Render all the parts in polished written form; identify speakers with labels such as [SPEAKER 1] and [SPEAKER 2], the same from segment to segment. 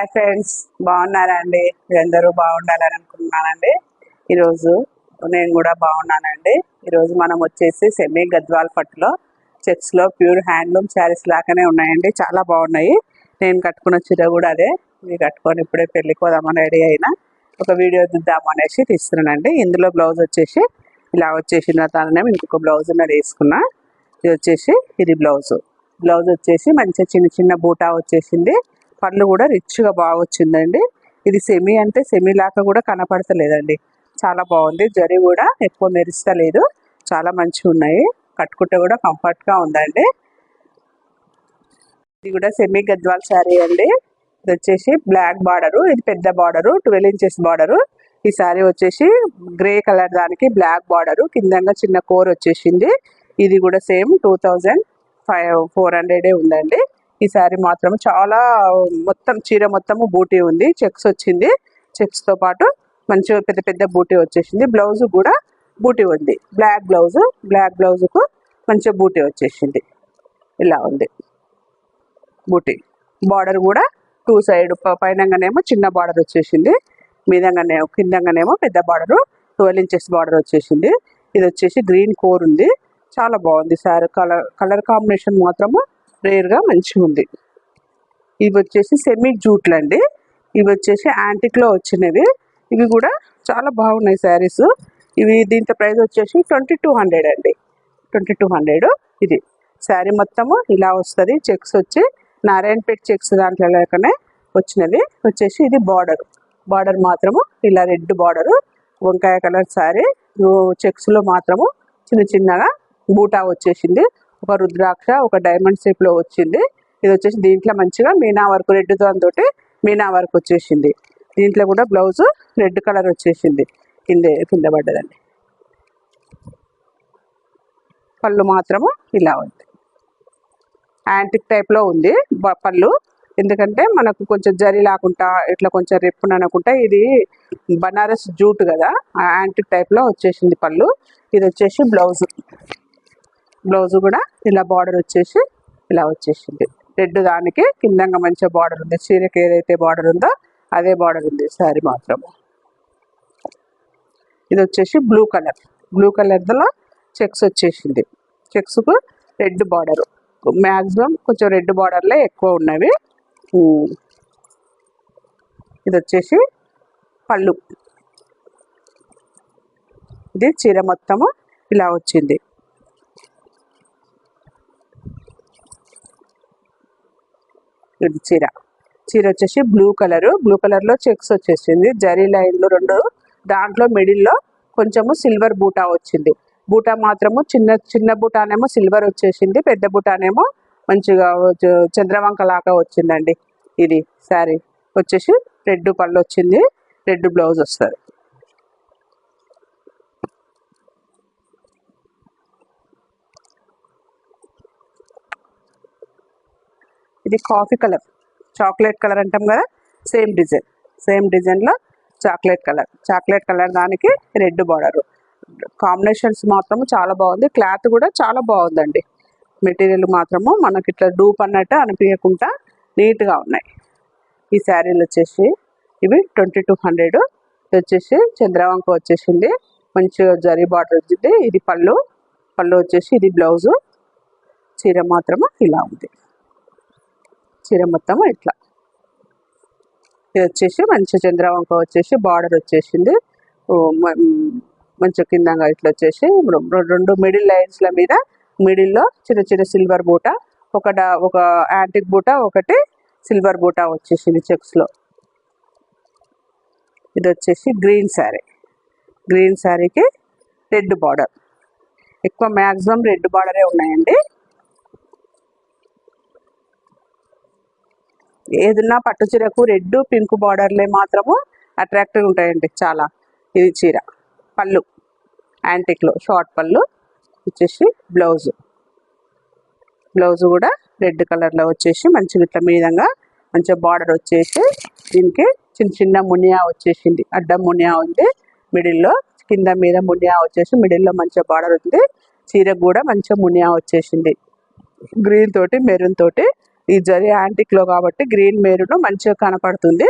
[SPEAKER 1] Hi friends, బాగున్నారా అండి? మీరందరూ బాగుండాలని అనుకుంటున్నానండి. ఈరోజు నేను కూడా బాగున్నానండి. ఈరోజు మనం వచ్చేసి సెమీ గద్వాల్ పట్టులో చెక్స్లో ప్యూర్ హ్యాండ్లూమ్ శారీస్ లాగానే ఉన్నాయండి. చాలా బాగున్నాయి. నేను కట్టుకున్న చీర కూడా అదే. ఇది కట్టుకొని ఇప్పుడే పెళ్ళికి పోదామని రెడీ అయినా ఒక వీడియో తీద్దామనేసి తీస్తున్నానండి. ఇందులో బ్లౌజ్ వచ్చేసి ఇలా వచ్చేసిన తననేమో ఇంకొక బ్లౌజ్ ఉన్నది వేసుకున్నా. ఇది వచ్చేసి ఇది బ్లౌజ్ వచ్చేసి మంచిగా చిన్న చిన్న బూటా వచ్చేసింది. పళ్ళు కూడా రిచ్గా బాగా వచ్చిందండి. ఇది సెమీ అంటే సెమీ లాగా కూడా కనపడతలేదండి. చాలా బాగుంది. జరీ కూడా ఎక్కువ మెరుస్తలేదు. చాలా మంచిగా ఉన్నాయి. కట్టుకుంటే కూడా కంఫర్ట్గా ఉందండి. ఇది కూడా సెమీ గద్వాల్ శారీ అండి. ఇది వచ్చేసి బ్లాక్ బార్డరు, ఇది పెద్ద బార్డరు, 12 ఇంచెస్ బార్డరు. ఈ శారీ వచ్చేసి గ్రే కలర్ దానికి బ్లాక్ బార్డరు, కిందంగా చిన్న కోర్ వచ్చేసింది. ఇది కూడా సేమ్ 2400 ఉందండి. ఈ శారీ మాత్రం చాలా మొత్తం చీర మొత్తము బూటీ ఉంది. చెక్స్ వచ్చింది. చెక్స్తో పాటు మంచిగా పెద్ద పెద్ద బూటీ వచ్చేసింది. బ్లౌజ్ కూడా బూటీ ఉంది. బ్లాక్ బ్లౌజుకు మంచిగా బూటీ వచ్చేసింది. ఇలా ఉంది బూటీ. బార్డర్ కూడా 2 సైడ్ పైనంగానేమో చిన్న బార్డర్ వచ్చేసింది, మీదంగానేమో కిందంగానేమో పెద్ద బార్డరు 12 ఇంచెస్ బార్డర్ వచ్చేసింది. ఇది వచ్చేసి గ్రీన్ కోర్ ఉంది. చాలా బాగుంది సారీ. కలర్ కాంబినేషన్ మాత్రము రేర్గా మంచిగా ఉంది. ఇవి వచ్చేసి సెమీ జూట్లు అండి. ఇవి వచ్చేసి యాంటిక్లో వచ్చినవి. ఇవి కూడా చాలా బాగున్నాయి శారీస్. ఇవి దీంట్లో ప్రైస్ వచ్చేసి 2200 అండి. 2200. ఇది శారీ మొత్తము ఇలా వస్తుంది. చెక్స్ వచ్చి నారాయణపేట చెక్స్ దాంట్లో లేకనే వచ్చినవి. వచ్చేసి ఇది బార్డర్ మాత్రము ఇలా రెడ్ బార్డరు, వంకాయ కలర్ శారీ. చెక్స్లో మాత్రము చిన్న చిన్నగా బూటా వచ్చేసింది. ఒక రుద్రాక్ష, ఒక డైమండ్ షేప్లో వచ్చింది. ఇది వచ్చేసి దీంట్లో మంచిగా మీనా వర్క్, రెడ్ తోటి మీనా వర్క్ వచ్చేసింది. దీంట్లో కూడా బ్లౌజ్ రెడ్ కలర్ వచ్చేసింది. కింద పడ్డదండి. పళ్ళు మాత్రము ఇలా ఉంది. యాంటిక్ టైప్లో ఉంది పళ్ళు. ఎందుకంటే మనకు కొంచెం జరి లేకుండా ఇట్లా కొంచెం రెప్పున అనుకుంటా. ఇది బనారస్ జూట్ కదా, యాంటిక్ టైప్లో వచ్చేసింది పళ్ళు. ఇది వచ్చేసి బ్లౌజ్ కూడా ఇలా బార్డర్ వచ్చేసి ఇలా వచ్చేసింది. రెడ్ దానికి కిందంగా మంచిగా బార్డర్ ఉంది. చీరకి ఏదైతే బార్డర్ ఉందో అదే బార్డర్ ఉంది శారీ మాత్రము. ఇది వచ్చేసి బ్లూ కలర్లో చెక్స్ వచ్చేసింది. చెక్స్కు రెడ్ బార్డరు, మ్యాక్సిమం కొంచెం రెడ్ బార్డర్లే ఎక్కువ ఉన్నవి. ఇది వచ్చేసి పళ్ళు. ఇది చీర మొత్తము ఇలా వచ్చింది. ఇది చీర వచ్చేసి బ్లూ కలర్లో చెక్స్ వచ్చేసింది. జరీ లైన్లు 2, దాంట్లో మిడిల్లో కొంచెము సిల్వర్ బూటా వచ్చింది. బూటా మాత్రము చిన్న బూటానేమో సిల్వర్ వచ్చేసింది, పెద్ద బూటానేమో మంచిగా చంద్రవంక లాగా వచ్చిందండి. ఇది శారీ వచ్చేసి రెడ్ పళ్ళు వచ్చింది, రెడ్ బ్లౌజ్ వస్తుంది. ఇది కాఫీ కలర్, చాక్లెట్ కలర్ అంటాం కదా, సేమ్ డిజైన్లో చాక్లెట్ కలర్ దానికి రెడ్ బార్డరు. కాంబినేషన్స్ మాత్రము చాలా బాగుంది. క్లాత్ కూడా చాలా బాగుందండి. మెటీరియల్ మాత్రము మనకి ఇట్లా డూప్ అన్నట్టు అనిపించకుండా నీట్గా ఉన్నాయి. ఈ శారీలు వచ్చేసి ఇవి 2200. ఇది వచ్చేసి చంద్రవంక వచ్చేసింది, మంచిగా జరీ బార్డర్ వచ్చింది. ఇది పళ్ళు వచ్చేసి ఇది బ్లౌజు. చీర మాత్రము ఇలా ఉంది. చీర మొత్తం ఇట్లా. ఇది వచ్చేసి మంచి చంద్రవంక వచ్చేసి బార్డర్ వచ్చేసింది. మంచి కిందంగా ఇట్లా వచ్చేసి 2 మిడిల్ లైన్స్ల మీద మిడిల్లో చిన్న చిన్న సిల్వర్ బూట, ఒక యాంటిక్ బూట, ఒకటి సిల్వర్ బూట వచ్చేసింది చెక్స్లో. ఇది వచ్చేసి గ్రీన్ శారీకి రెడ్ బార్డర్. ఎక్కువ మ్యాక్సిమం రెడ్ బార్డరే ఉన్నాయండి. ఏదన్నా పట్టు చీరకు రెడ్ పింక్ బార్డర్లే మాత్రము అట్రాక్టివ్గా ఉంటాయండి చాలా. ఇది చీర పళ్ళు యాంటిక్లో షార్ట్ పళ్ళు వచ్చేసి బ్లౌజ్ కూడా రెడ్ కలర్లో వచ్చేసి మంచిగా ఇట్లా మీదంగా మంచిగా బార్డర్ వచ్చేసి దీనికి చిన్న మునియా వచ్చేసింది. అడ్డం మునియా ఉంది మిడిల్లో, కింద మీద మునియా వచ్చేసి మిడిల్లో మంచిగా బార్డర్ ఉంది. చీరకు కూడా మంచిగా మునియా వచ్చేసింది. గ్రీన్ తోటి మెరూన్ తోటి ఈ జరీ యాంటిక్లో కాబట్టి గ్రీన్ మెరూన్ మంచిగా కనపడుతుంది.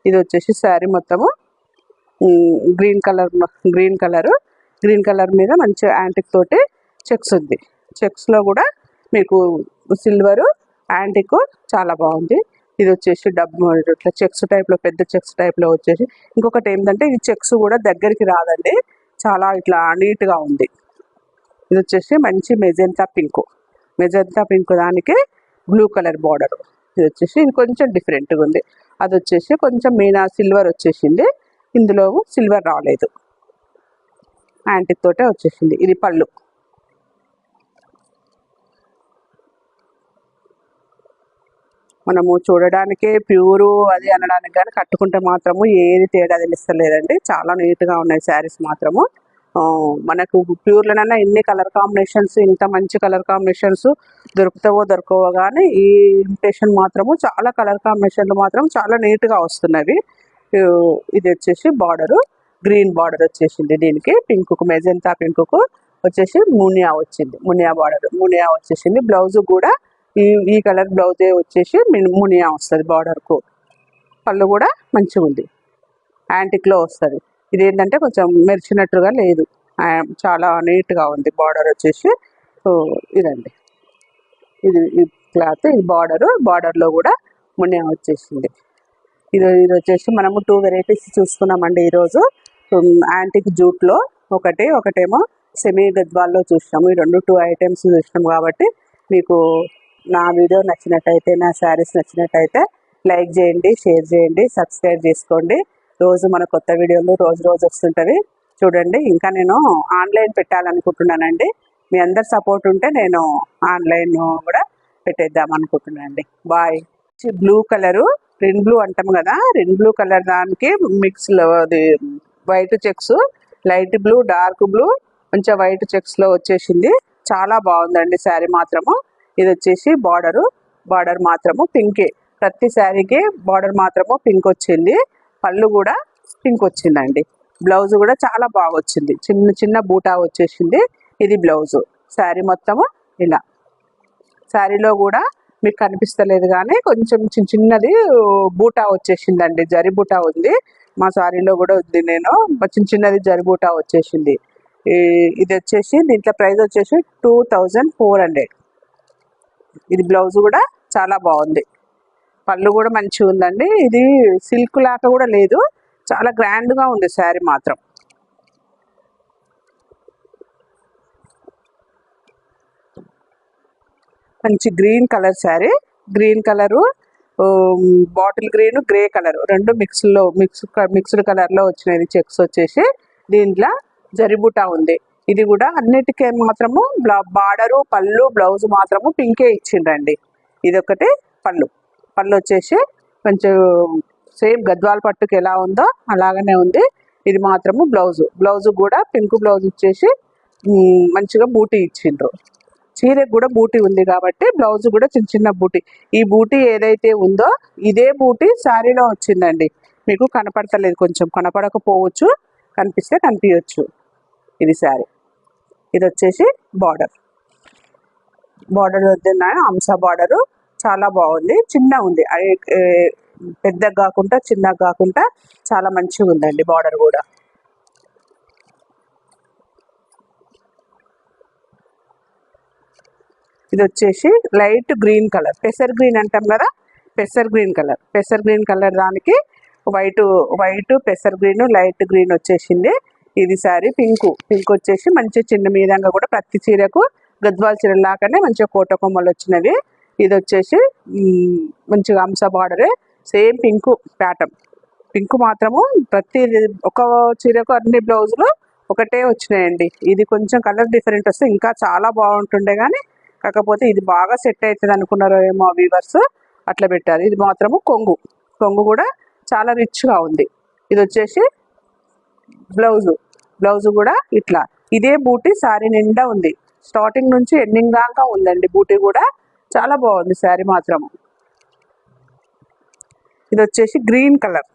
[SPEAKER 1] ఇది వచ్చేసి శారీ మొత్తము గ్రీన్ కలర్ మీద మంచిగా యాంటిక్ తోటి చెక్స్ ఉంది. చెక్స్లో కూడా మీకు సిల్వరు యాంటిక్ చాలా బాగుంది. ఇది వచ్చేసి ఇట్లా చెక్స్ టైప్లో, పెద్ద చెక్స్ టైప్లో వచ్చేసి. ఇంకొకటి ఏంటంటే ఈ చెక్స్ కూడా దగ్గరికి రాదండి, చాలా ఇట్లా నీట్గా ఉంది. ఇది వచ్చేసి మంచి మెజెంతా పింక్ దానికి బ్లూ కలర్ బార్డర్. ఇది కొంచెం డిఫరెంట్గా ఉంది. అది వచ్చేసి కొంచెం మీనా సిల్వర్ వచ్చేసింది, ఇందులో సిల్వర్ రాలేదు, యాంటిక్ తోటే వచ్చేసింది. ఇది పళ్ళు. మనము చూడడానికే ప్యూరు అది అనడానికి కానీ కట్టుకుంటే మాత్రము ఏది తేడా తెలుస్తలేదండి. చాలా నీట్గా ఉన్నాయి శారీస్ మాత్రము. మనకు ప్యూర్లోనైనా ఎన్ని కలర్ కాంబినేషన్స్, ఇంత మంచి కలర్ కాంబినేషన్స్ దొరకవో కానీ ఈ ఇమిటేషన్ మాత్రము చాలా కలర్ కాంబినేషన్లు మాత్రం చాలా నీట్గా వస్తున్నవి. ఇది వచ్చేసి బార్డరు గ్రీన్ బార్డర్ వచ్చేసింది. దీనికి పింక్కు, మెజెంతా పింక్కు వచ్చేసి మునియా వచ్చింది. మునియా వచ్చేసింది. బ్లౌజ్ కూడా ఈ కలర్ బ్లౌజే వచ్చేసి మునియా వస్తుంది బార్డర్కు. పళ్ళు కూడా మంచిగా ఉంది, యాంటిక్లో వస్తుంది. ఇది ఏంటంటే కొంచెం మెరిచినట్టుగా లేదు, చాలా నీట్గా ఉంది. బార్డర్ వచ్చేసి ఇదండి, ఇది క్లాత్, ఇది బార్డర్లో కూడా మునియా వచ్చేసింది. ఇది వచ్చేసి మనము 2 వెరైటీస్ చూసుకున్నామండి ఈరోజు. యాంటిక్ జూట్లో ఒకటేమో సెమీ గద్వాల్లో చూసినాము. ఈ 2 ఐటమ్స్ చూసినాము. కాబట్టి మీకు నా వీడియో నచ్చినట్టయితే, నా శారీస్ నచ్చినట్టయితే లైక్ చేయండి, షేర్ చేయండి, సబ్స్క్రైబ్ చేసుకోండి. రోజు మన కొత్త వీడియోలు రోజు వస్తుంటవి చూడండి. ఇంకా నేను ఆన్లైన్ పెట్టాలనుకుంటున్నానండి. మీ అందరి సపోర్ట్ ఉంటే నేను ఆన్లైన్ కూడా పెట్టేద్దాం అనుకుంటున్నానండి. Bye. Blue colour, red blue అంటాం కదా, రెడ్ బ్లూ కలర్ దానికి మిక్స్లో అది white checks, light blue, dark blue, కొంచెం వైట్ చెక్స్లో వచ్చేసింది. చాలా బాగుందండి శారీ మాత్రము. ఇది వచ్చేసి బార్డర్ మాత్రము పింకే, ప్రతి శారీకి బార్డర్ మాత్రము పింక్ వచ్చింది. పళ్ళు కూడా పింక్ వచ్చిందండి. బ్లౌజ్ కూడా చాలా బాగా వచ్చింది, చిన్న బూటా వచ్చేసింది. ఇది బ్లౌజు. శారీ మొత్తము ఇలా. శారీలో కూడా మీకు కనిపిస్తలేదు కానీ కొంచెం చిన్నది బూటా వచ్చేసిందండి, జరి బూటా ఉంది. మా శారీలో కూడా ఉంది, నేను చిన్నది జరి బూటా వచ్చేసింది. ఇది వచ్చేసి దీంట్లో ప్రైస్ వచ్చేసి 2400. ఇది బ్లౌజ్ కూడా చాలా బాగుంది. పళ్ళు కూడా మంచిగా ఉందండి. ఇది సిల్క్ లాగా కూడా లేదు, చాలా గ్రాండ్గా ఉంది శారీ మాత్రం. మంచి green colour sari, green colour, bottle green, grey colour రెండు మిక్స్డ్ కలర్లో వచ్చినది. చెక్స్ వచ్చేసి దీంట్లో జరిబుటా ఉంది. ఇది కూడా అన్నిటికీ మాత్రము బార్డరు, పళ్ళు, బ్లౌజ్ మాత్రము పింకే ఇచ్చిండ్రండి. ఇదొకటి పళ్ళు వచ్చేసి కొంచెం సేమ్ గద్వాల పట్టుకు ఎలా ఉందో అలాగనే ఉంది. ఇది మాత్రము బ్లౌజ్ కూడా పింక్ బ్లౌజ్ ఇచ్చేసి మంచిగా బూటీ ఇచ్చిండ్రు. చీరకు కూడా బూటీ ఉంది కాబట్టి బ్లౌజ్ కూడా చిన్న బూటీ. ఈ బూటీ ఏదైతే ఉందో ఇదే బూటీ శారీలో వచ్చిందండి. మీకు కనపడతలేదు, కొంచెం కనపడకపోవచ్చు, కనిపిస్తే కనిపించవచ్చు. ఇది శారీ. ఇది వచ్చేసి బార్డర్ వద్ద అంశ బార్డరు చాలా బాగుంది. చిన్న ఉంది, పెద్దగా కాకుండా చిన్నగా కాకుండా చాలా మంచిగా ఉందండి బార్డర్ కూడా. ఇది వచ్చేసి లైట్ గ్రీన్ కలర్, పెసర్ గ్రీన్ అంటాం కదా, పెసర్ గ్రీన్ కలర్ దానికి వైట్ పెసర్ గ్రీన్, లైట్ గ్రీన్ వచ్చేసింది. ఇది శారీ పింక్ వచ్చేసి మంచి చిన్న మీదంగా కూడా ప్రతి చీరకు గద్వాల చీరలాగానే మంచిగా కోట కొమ్మలు వచ్చినవి. ఇది వచ్చేసి మంచిగా అంశ బార్డరే, సేమ్ పింక్ ప్యాటర్న్. పింక్ మాత్రము ప్రతి ఒక చీరకు అన్ని బ్లౌజులు ఒకటే వచ్చినాయండి. ఇది కొంచెం కలర్ డిఫరెంట్ వస్తే ఇంకా చాలా బాగుంటుండే కానీ కాకపోతే ఇది బాగా సెట్ అవుతుంది అనుకున్నారు ఏమో వీవర్స్, అట్లా పెట్టారు. ఇది మాత్రము కొంగు కూడా చాలా రిచ్గా ఉంది. ఇది వచ్చేసి బ్లౌజ్ కూడా ఇట్లా ఇదే బూటీ శారీ నిండా ఉంది, స్టార్టింగ్ నుంచి ఎండింగ్ దాకా ఉందండి. బూటీ కూడా చాలా బాగుంది శారీ మాత్రము. ఇది వచ్చేసి గ్రీన్ కలర్,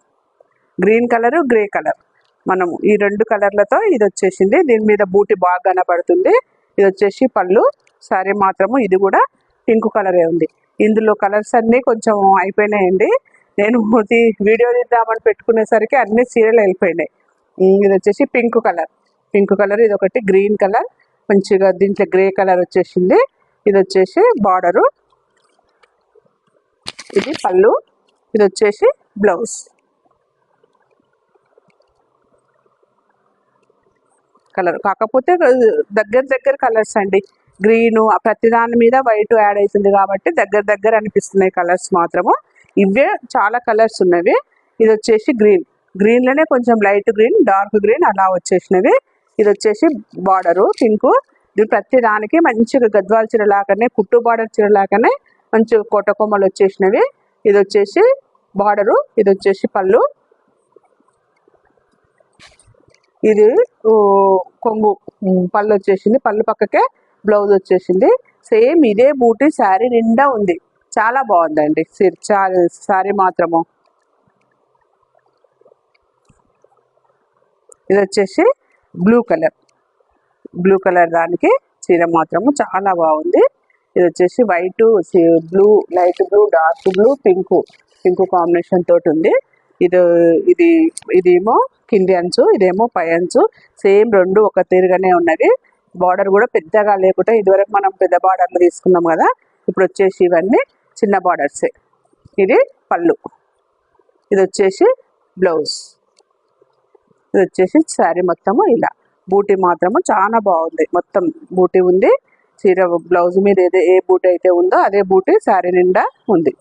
[SPEAKER 1] గ్రే కలర్, మనము ఈ 2 కలర్లతో ఇది వచ్చేసింది. దీని మీద బూటీ బాగా కనపడుతుంది. ఇది వచ్చేసి పళ్ళు. శారీ మాత్రము ఇది కూడా పింక్ కలరే ఉంది. ఇందులో కలర్స్ అన్నీ కొంచెం అయిపోయినాయండి. నేను వీడియో తీద్దామని పెట్టుకునేసరికి అన్ని చీరలు వెళ్ళిపోయినాయి. ఇది వచ్చేసి పింక్ కలర్, ఇది ఒకటి గ్రీన్ కలర్, మంచిగా దీంట్లో గ్రే కలర్ వచ్చేసింది. ఇది వచ్చేసి బార్డరు, ఇది పళ్ళు, ఇది వచ్చేసి బ్లౌజ్. కలర్ కాకపోతే దగ్గర కలర్స్ అండి. గ్రీను ప్రతి దాని మీద వైట్ యాడ్ అవుతుంది కాబట్టి దగ్గర అనిపిస్తున్నాయి కలర్స్ మాత్రము. ఇవే చాలా కలర్స్ ఉన్నవి. ఇది వచ్చేసి గ్రీన్లోనే కొంచెం లైట్ గ్రీన్, డార్క్ గ్రీన్ అలా వచ్చేసినవి. ఇది వచ్చేసి బార్డరు పింకు. ఇది ప్రతి దానికి మంచిగా గద్వాల చీర లాగానే, కుట్టు బార్డర్ చీర లాగానే మంచిగా కోటకొమ్మలు వచ్చేసినవి. ఇది వచ్చేసి బార్డరు, ఇది వచ్చేసి పళ్ళు, ఇది కొంగు పళ్ళు వచ్చేసింది. పళ్ళు పక్కకే బ్లౌజ్ వచ్చేసింది. సేమ్ ఇదే బూటీ శారీ నిండా ఉంది. చాలా బాగుందండి శారీ మాత్రము. ఇది వచ్చేసి బ్లూ కలర్ దానికి చీర మాత్రము చాలా బాగుంది. ఇది వచ్చేసి white, blue, light blue, dark blue, pink combination తోటి ఉంది. ఇదేమో కింది అంచు, ఇదేమో పై అంచు. సేమ్ రెండు ఒక తీరుగానే ఉన్నది. బార్డర్ కూడా పెద్దగా లేకుండా, ఇదివరకు మనం పెద్ద బార్డర్లు తీసుకున్నాం కదా, ఇప్పుడు వచ్చేసి ఇవన్నీ చిన్న బార్డర్సే. ఇది పళ్ళు, ఇది వచ్చేసి బ్లౌజ్, ఇది వచ్చేసి శారీ మొత్తము ఇలా. బూటీ మాత్రము చాలా బాగుంది. మొత్తం బూటీ ఉంది. చీర బ్లౌజ్ మీద ఏ బూటీ అయితే ఉందో అదే బూటీ శారీ నిండా ఉంది.